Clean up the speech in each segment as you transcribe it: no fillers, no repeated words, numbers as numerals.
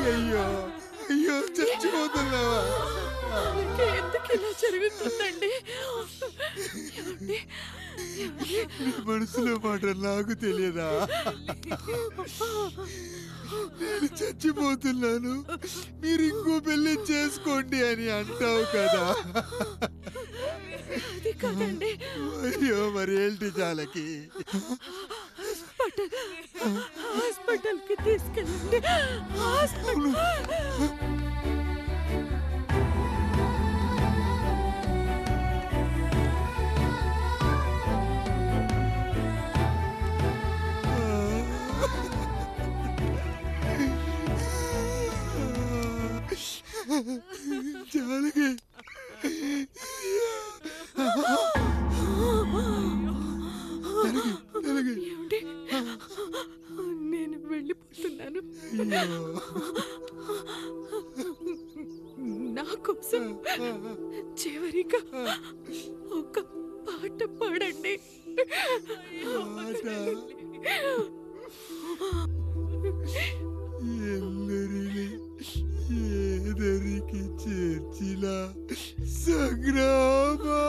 అయ్యో అయ్యో చచ్చిపోతున్నావా? ఎందుకు ఇలా జరుగుతుందండి? మనసులో మాట నాకు తెలియదా? నేను చచ్చిపోతున్నాను, మీరు ఇంకో పెళ్లి చేసుకోండి అని అంటావు కదా. అది కాదండి. అయ్యో మరి ఏంటి జానకి? హాస్పిటల్కి తీసుకెళ్ళండి. హాస్పిటల్ జానకి నేను వెళ్ళిపోతున్నాను. నా కోసం చివరిగా ఒక పాట పాడండి. ఎల్లరిని ఏదరికి చేర్చిన సంగ్రామం.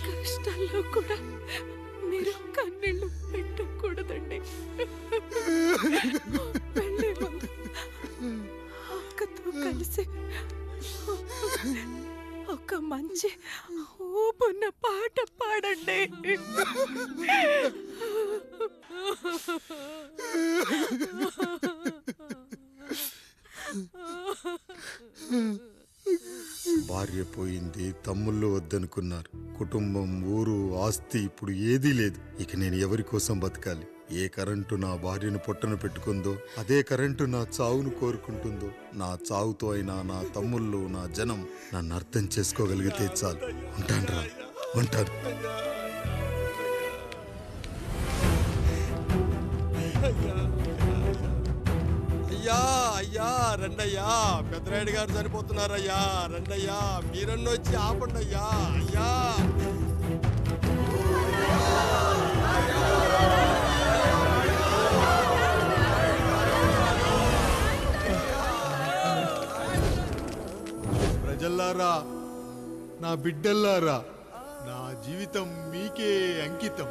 కష్టాల్లో కూడా మీరు కన్నీళ్ళు పెట్టకూడదండి. వెళ్ళే ముందు అక్కతో కలిసి ఒక మంచి ఊపున్న పాట పాడండి. భార్య పోయింది, తమ్ముళ్ళు వద్దనుకున్నారు, కుటుంబం, ఊరు, ఆస్తి ఇప్పుడు ఏదీ లేదు. ఇక నేను ఎవరి కోసం బతకాలి? ఏ కరెంటు నా భార్యను పొట్టను పెట్టుకుందో అదే కరెంటు నా చావును కోరుకుంటుందో. నా చావుతో అయినా నా తమ్ముళ్ళు, నా జనం నన్ను అర్థం చేసుకోగలిగితే చాలు. ఉంటానురా, ఉంటాను. అయ్యా అయ్యా రండయ్యా, పెద్దరాయుడు గారు చనిపోతున్నారయ్యా. రండయ్యా, మీరన్నా వచ్చి ఆపండి అయ్యా. అయ్యా ప్రజల్లారా, నా బిడ్డల్లారా, నా జీవితం మీకే అంకితం.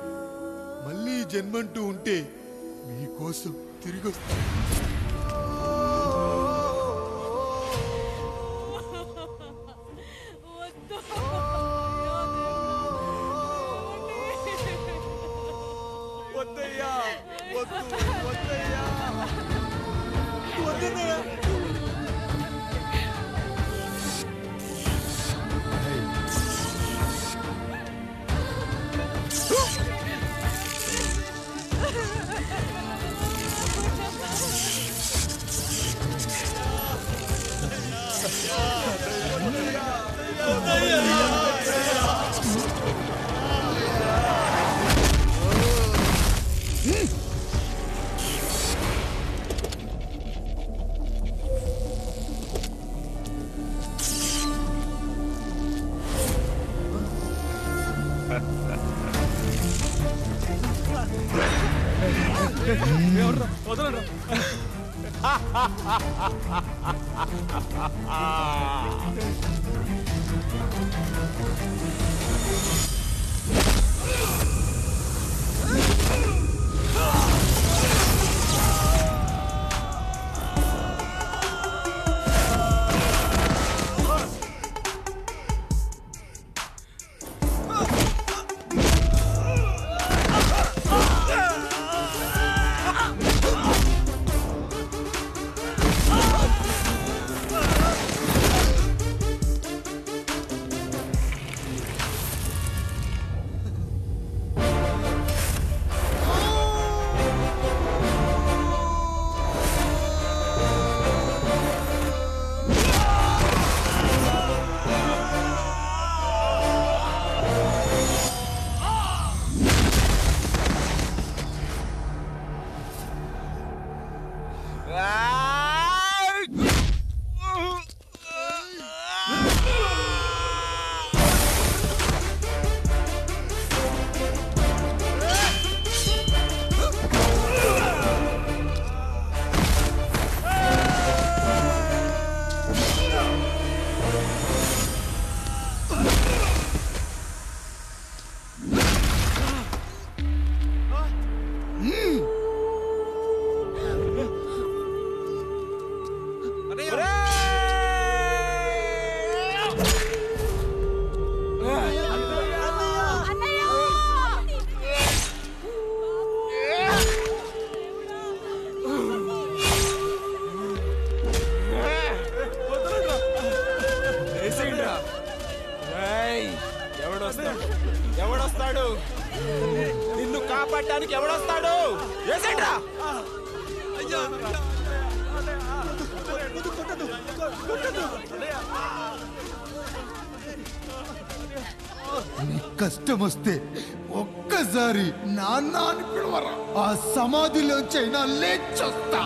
మళ్ళీ జన్మంటూ ఉంటే మీకోసం తిరిగి వస్తాను. వద్దయ్యా, వద్దు, వద్దయ్యా, వద్దయ్యా. వదలరా. ఎవడొస్తాడు? నిన్ను కాపాడటానికి ఎవడొస్తాడు? వేసేట్రా. కష్టం వస్తే ఒక్కసారి నాన్న అని పిలవరా, ఆ సమాధిలోంచైనా లేచొస్తా.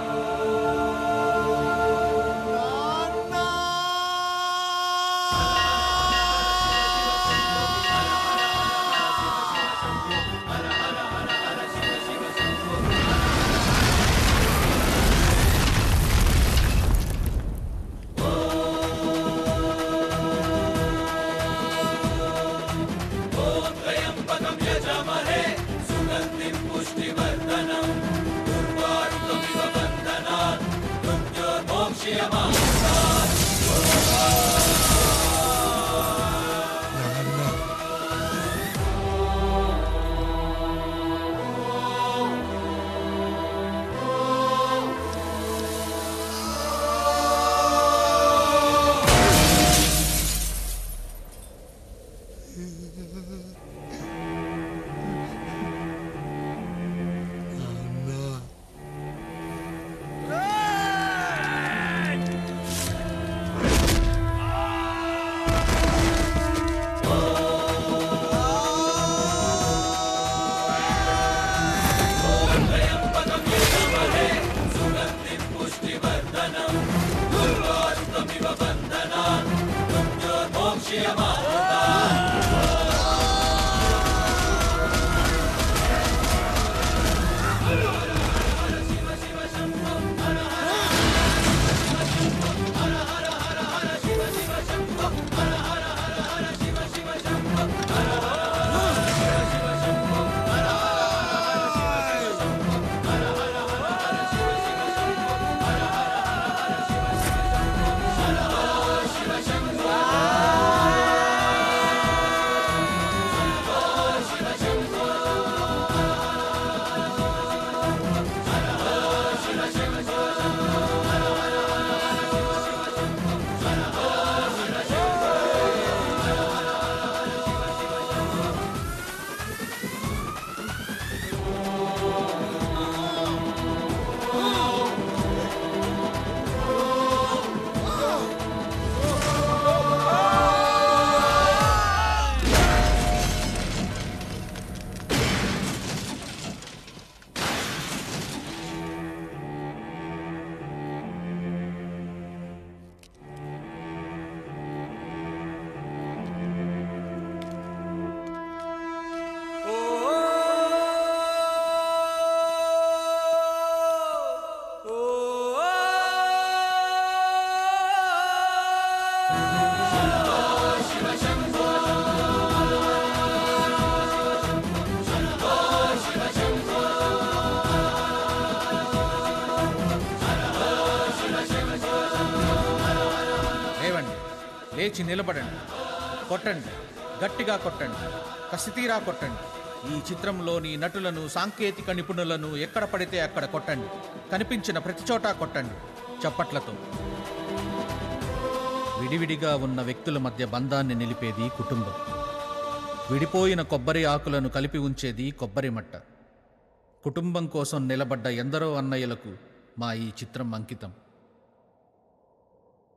లేచి నిలబడండి, కొట్టండి, గట్టిగా కొట్టండి, కసితీరా కొట్టండి. ఈ చిత్రంలోని నటులను, సాంకేతిక నిపుణులను ఎక్కడ పడితే అక్కడ కొట్టండి. కనిపించిన ప్రతి చోట కొట్టండి చప్పట్లతో. విడివిడిగా ఉన్న వ్యక్తుల మధ్య బంధాన్ని నిలిపేది కుటుంబం. విడిపోయిన కొబ్బరి ఆకులను కలిపి ఉంచేది కొబ్బరి మట్ట. కుటుంబం కోసం నిలబడ్డ ఎందరో అన్నయ్యలకు మా ఈ చిత్రం అంకితం.